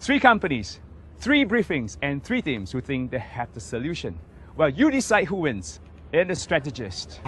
3 companies, 3 briefings, and 3 teams who think they have the solution. Well, you decide who wins in The Strategist.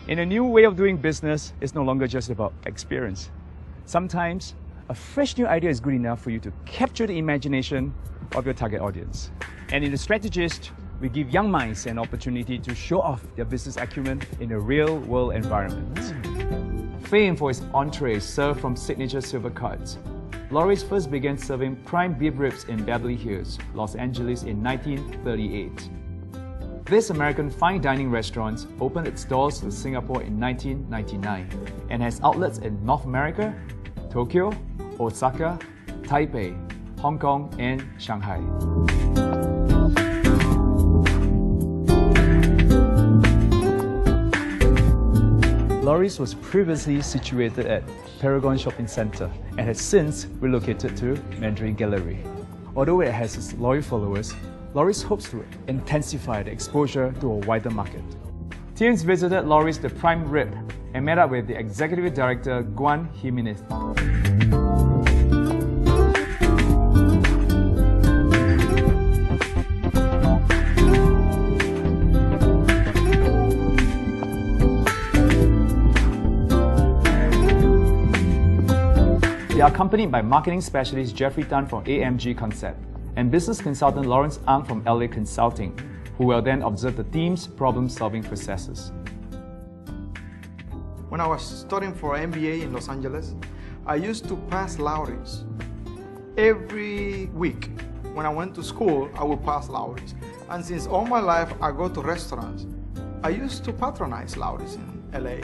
In a new way of doing business, it's no longer just about experience. Sometimes, a fresh new idea is good enough for you to capture the imagination of your target audience. And in The Strategist, we give young minds an opportunity to show off their business acumen in a real-world environment. Famed for its entrees served from signature silver cuts, Lawry first began serving prime beef ribs in Beverly Hills, Los Angeles in 1938. This American fine dining restaurant opened its doors to Singapore in 1999 and has outlets in North America, Tokyo, Osaka, Taipei, Hong Kong, and Shanghai. Lawry's was previously situated at Paragon Shopping Centre and has since relocated to Mandarin Gallery. Although it has its loyal followers, Lawry's hopes to intensify the exposure to a wider market. Teams visited Lawry's The Prime Rib and met up with the Executive Director Guan Jimenez. They are accompanied by marketing specialist Jeffrey Tan from AMG Concept and business consultant Lawrence Ang from LA Consulting, who will then observe the team's problem-solving processes. When I was studying for MBA in Los Angeles, I used to pass Lawry's. Every week, when I went to school, I would pass Lawry's. And since all my life I go to restaurants, I used to patronize Lawry's in LA.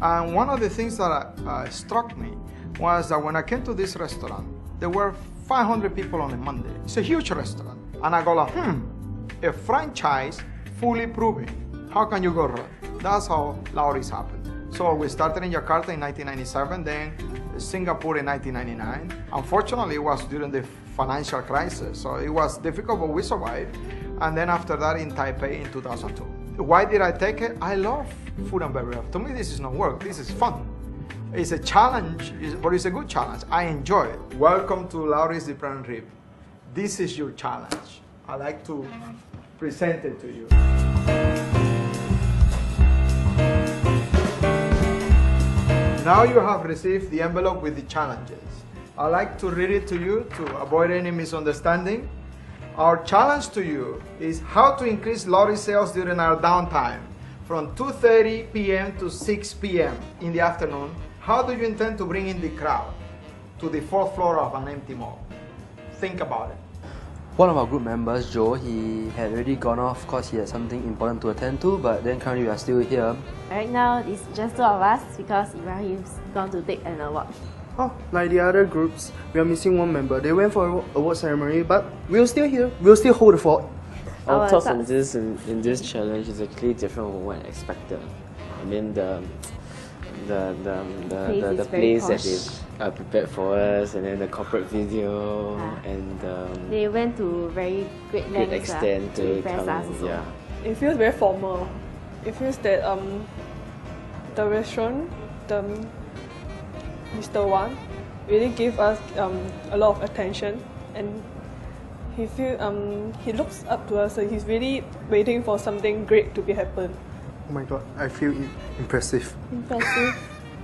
And one of the things that struck me was that when I came to this restaurant, there were 500 people on a Monday. It's a huge restaurant. And I go like, a franchise fully proven. How can you go wrong? That's how Lawry's happened. So we started in Jakarta in 1997, then Singapore in 1999. Unfortunately, it was during the financial crisis, so it was difficult, but we survived. And then after that in Taipei in 2002. Why did I take it? I love food and beverage. To me, this is not work, this is fun. It's a challenge, but it's a good challenge. I enjoy it. Welcome to Lawry's The Prime Rib. This is your challenge. I like to present it to you. Now you have received the envelope with the challenges. I like to read it to you to avoid any misunderstanding. Our challenge to you is how to increase Lawry sales during our downtime from 2:30 p.m. to 6 p.m. in the afternoon. How do you intend to bring in the crowd to the 4th floor of an empty mall? Think about it. One of our group members, Joe, he had already gone off because he had something important to attend to, but then currently we are still here. Right now, it's just 2 of us because Ibrahim's gone to take an award. Oh, like the other groups, we are missing one member. They went for an award ceremony, but we're still here. We'll still hold the fort. Our thoughts on this in this challenge is actually different from what I expected. I mean the place that they prepared for us, and then the corporate video, and they went to very great lengths extent to impress us. Yeah. It feels very formal. It feels that the restaurant, Mr. Wang, really gave us a lot of attention, and he looks up to us. So he's really waiting for something great to be happen. Oh my god, I feel impressive. Impressive?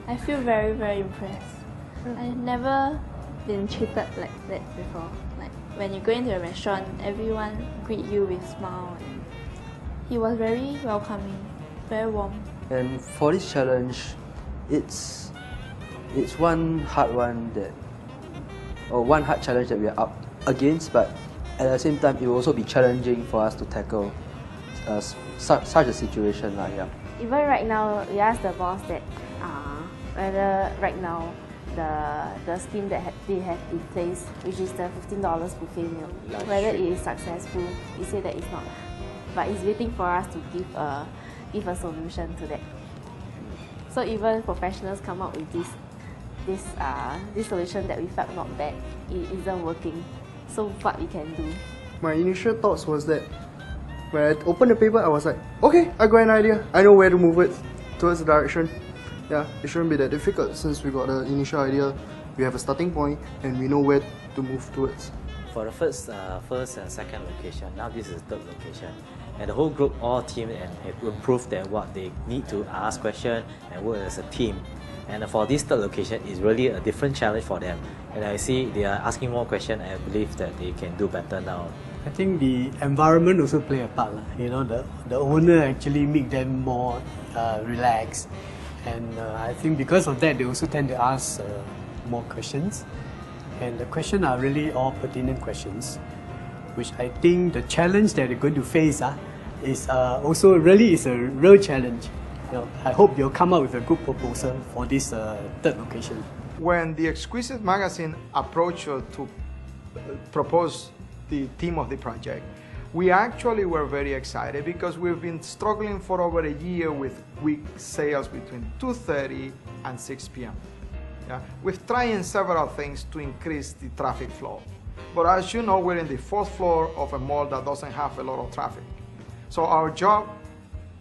I feel very, very impressed. I've never been treated like that before. Like when you go into a restaurant, everyone greet you with a smile. And he was very welcoming, very warm. And for this challenge, it's one hard challenge that we are up against, but at the same time, it will also be challenging for us to tackle. such a situation. Yeah. Even right now, we asked the boss that whether right now the scheme that they have in place, which is the $15 buffet meal, whether it is successful. He said that it's not, but he's waiting for us to give a solution to that. So even professionals come up with this solution that we felt not bad, it isn't working. So what we can do? My initial thoughts was that when I opened the paper, I was like, okay, I got an idea. I know where to move it towards the direction. Yeah, it shouldn't be that difficult since we got the initial idea, we have a starting point, and we know where to move towards. For the first and second location, now this is the third location. And the whole group all teamed and improved that what they need to ask questions and work as a team. And for this third location, it's really a different challenge for them. And I see they are asking more questions, and I believe that they can do better now. I think the environment also play a part. You know, the owner actually make them more relaxed. And I think because of that, they also tend to ask more questions. And the questions are really all pertinent questions, which I think the challenge that they're going to face is also really is a real challenge. You know, I hope they'll come up with a good proposal for this third location. When the Exquisite magazine approached us to propose the theme of the project, we actually were very excited because we've been struggling for over a year with week sales between 2:30 and 6 p.m. Yeah? We've tried several things to increase the traffic flow. But as you know, we're in the 4th floor of a mall that doesn't have a lot of traffic. So our job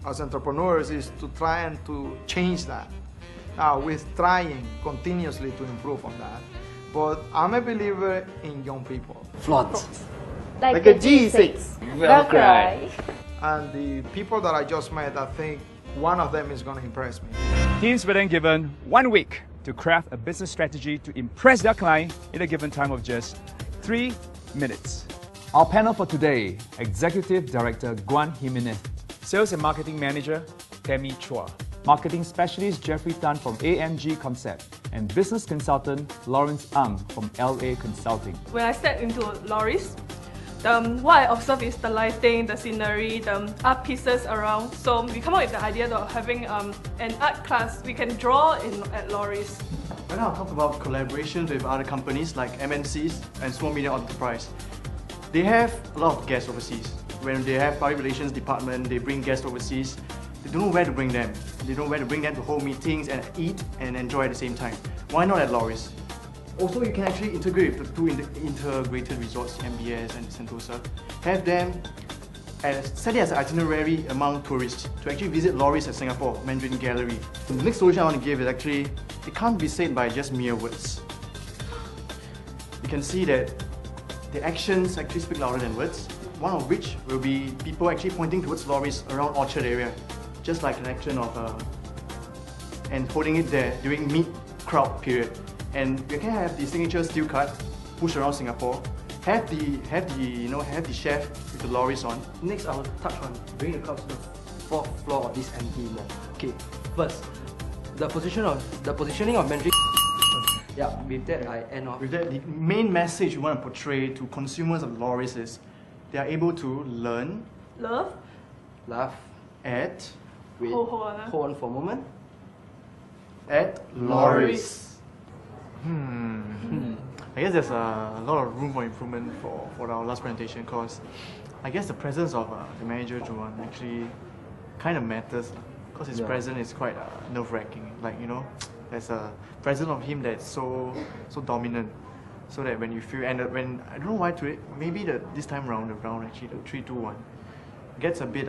as entrepreneurs is to try and to change that. Now, we're trying continuously to improve on that. But I'm a believer in young people. Flaunt. Like a G6. Velcro. And the people that I just met, I think one of them is going to impress me. Teams were then given 1 week to craft a business strategy to impress their client in a given time of just 3 minutes. Our panel for today: Executive Director Guan Jimenez, Sales and Marketing Manager Tammy Chua, Marketing Specialist Jeffrey Tan from AMG Concept, and Business Consultant Lawrence Ang from LA Consulting. When I stepped into Lawry's, what I observe is the lighting, the scenery, the art pieces around. So we come up with the idea of having an art class we can draw at Lawry's. Right now I'll talk about collaborations with other companies like MNCs and small medium enterprise. They have a lot of guests overseas. When they have public relations department, they bring guests overseas. They don't know where to bring them. They don't know where to bring them to hold meetings and eat and enjoy at the same time. Why not at Lawry's? Also, you can actually integrate with the two integrated resorts, MBS and Sentosa. Have them set it as an itinerary among tourists to actually visit Lawry's at Singapore, Mandarin Gallery. The next solution I want to give is actually, it can't be said by just mere words. You can see that the actions actually speak louder than words. One of which will be people actually pointing towards Lawry's around Orchard area, just like an action of and holding it there during mid-crowd period. And you can have the signature steel card push around Singapore. Have the chef with the Lawry's on. Next, I will touch on bringing the crowd to the 4th floor of this empty mall. Okay, first, the positioning of Mandarin. Yeah, with that I end off. With that, the main message we want to portray to consumers of Lawry's is they are able to learn, Love, laugh, at, hold on for a moment, at Lawry's. I guess there's a lot of room for improvement for our last presentation because I guess the presence of the manager Joan actually kind of matters because his presence is quite nerve-wracking. Like, you know, there's a presence of him that's so dominant, so that when you feel, and when I don't know why maybe this time round actually the 3-2-1 gets a bit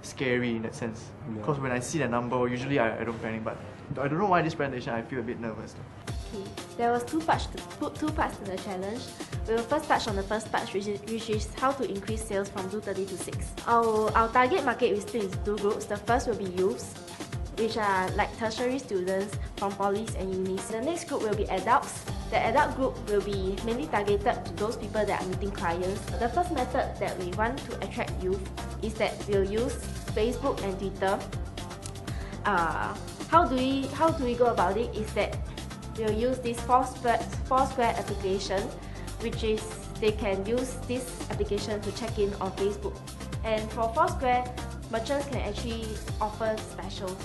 scary in that sense. Because when I see the number, usually I don't panic, but I don't know why this presentation I feel a bit nervous. Okay. There was two parts to the challenge. We will first touch on the first part, which is how to increase sales from 2:30 to 6. Our target market is split into 2 groups. The first will be youths, which are like tertiary students from polys and unis. The next group will be adults. The adult group will be mainly targeted to those people that are meeting clients. The first method that we want to attract youth is that we'll use Facebook and Twitter. How do we go about it is that we'll use this Foursquare application, which is they can use this application to check in on Facebook. And for Foursquare, merchants can actually offer specials.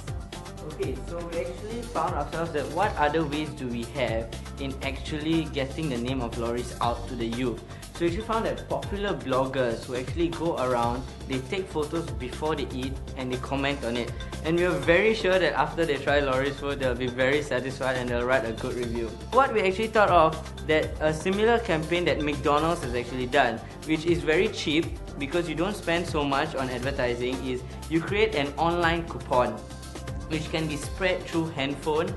Okay, so we actually found ourselves that what other ways do we have in actually getting the name of Lawry's out to the youth. So we actually found that popular bloggers who actually go around, they take photos before they eat and they comment on it. And we are very sure that after they try Lawry's food, they'll be very satisfied and they'll write a good review. What we actually thought of, that a similar campaign that McDonald's has actually done, which is very cheap because you don't spend so much on advertising, is you create an online coupon which can be spread through handphone,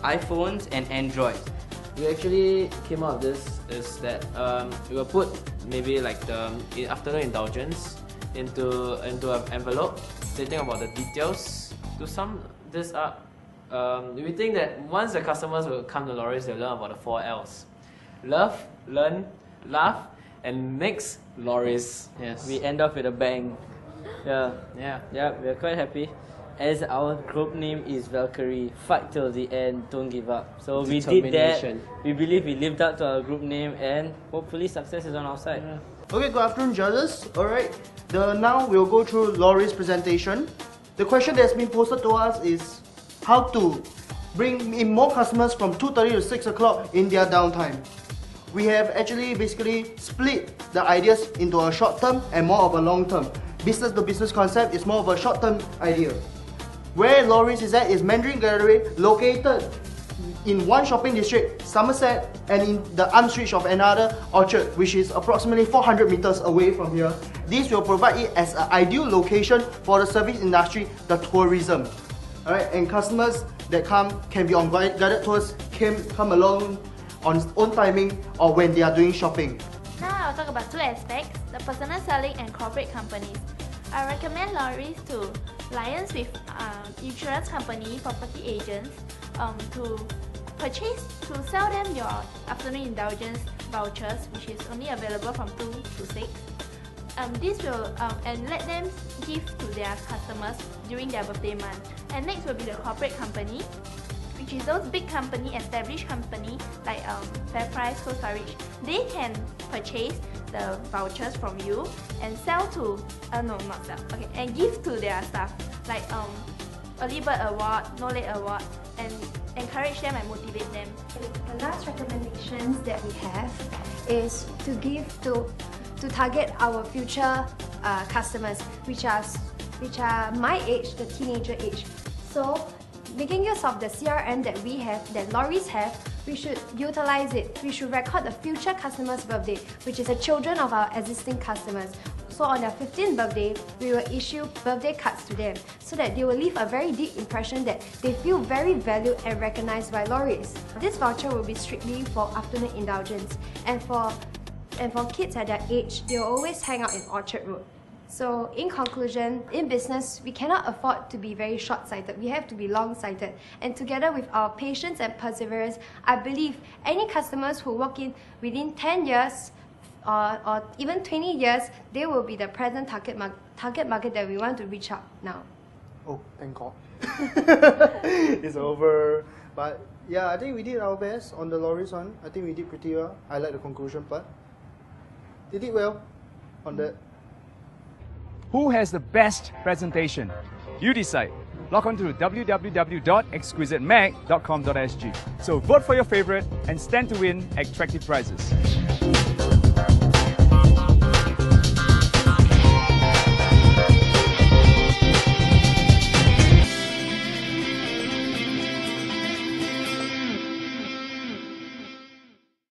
iPhones and Androids. We actually came out with this is that we will put maybe like the afternoon indulgence into an envelope stating about the details. To sum this up, we think that once the customers will come to Lawry's, they'll learn about the 4 L's. Love, learn, laugh, and next Lawry's. Yes, we end off with a bang. Yeah, we're quite happy. As our group name is Valkyrie, fight till the end, don't give up. So we did that. We believe we lived up to our group name, and hopefully success is on our side. Okay, good afternoon, judges. Alright, now we'll go through Lawry's presentation. The question that's been posted to us is how to bring in more customers from 2:30 to 6 o'clock in their downtime. We have actually basically split the ideas into a short term and more of a long term. Business to business concept is more of a short term idea. Where Lawry's is at is Mandarin Gallery, located in one shopping district, Somerset, and in the arm's reach of another, Orchard, which is approximately 400 meters away from here. This will provide it as an ideal location for the service industry, the tourism. Alright, and customers that come can be on guided tours, come along on own timing or when they are doing shopping. Now I'll talk about two aspects, the personal selling and corporate companies. I recommend Lawry's to liaise with insurance company, property agents to sell them your afternoon indulgence vouchers, which is only available from 2 to 6. This will and let them give to their customers during their birthday month. And next will be the corporate company, which is those big company, established company like FairPrice, Cold Storage. They can purchase the vouchers from you and sell to, and give to their staff, like early bird award, no late award, and encourage them and motivate them. The last recommendations that we have is to give to target our future customers, which are my age, the teenager age. So making use of the CRM that we have, that Lawry's have, we should utilize it. We should record the future customer's birthday, which is the children of our existing customers. So on their 15th birthday, we will issue birthday cards to them so that they will leave a very deep impression that they feel very valued and recognized by Lawry's. This voucher will be strictly for afternoon indulgence, and for kids at their age, they will always hang out in Orchard Road. So in conclusion, in business, we cannot afford to be very short-sighted. We have to be long-sighted. And together with our patience and perseverance, I believe any customers who walk in within 10 years or even 20 years, they will be the present target market that we want to reach out now. Oh, thank God. It's over. But yeah, I think we did our best on the Lawry's one. I think we did pretty well. I like the conclusion part. They did well on that. Who has the best presentation? You decide. Log on to www.exquisitemag.com.sg. So vote for your favorite and stand to win attractive prizes.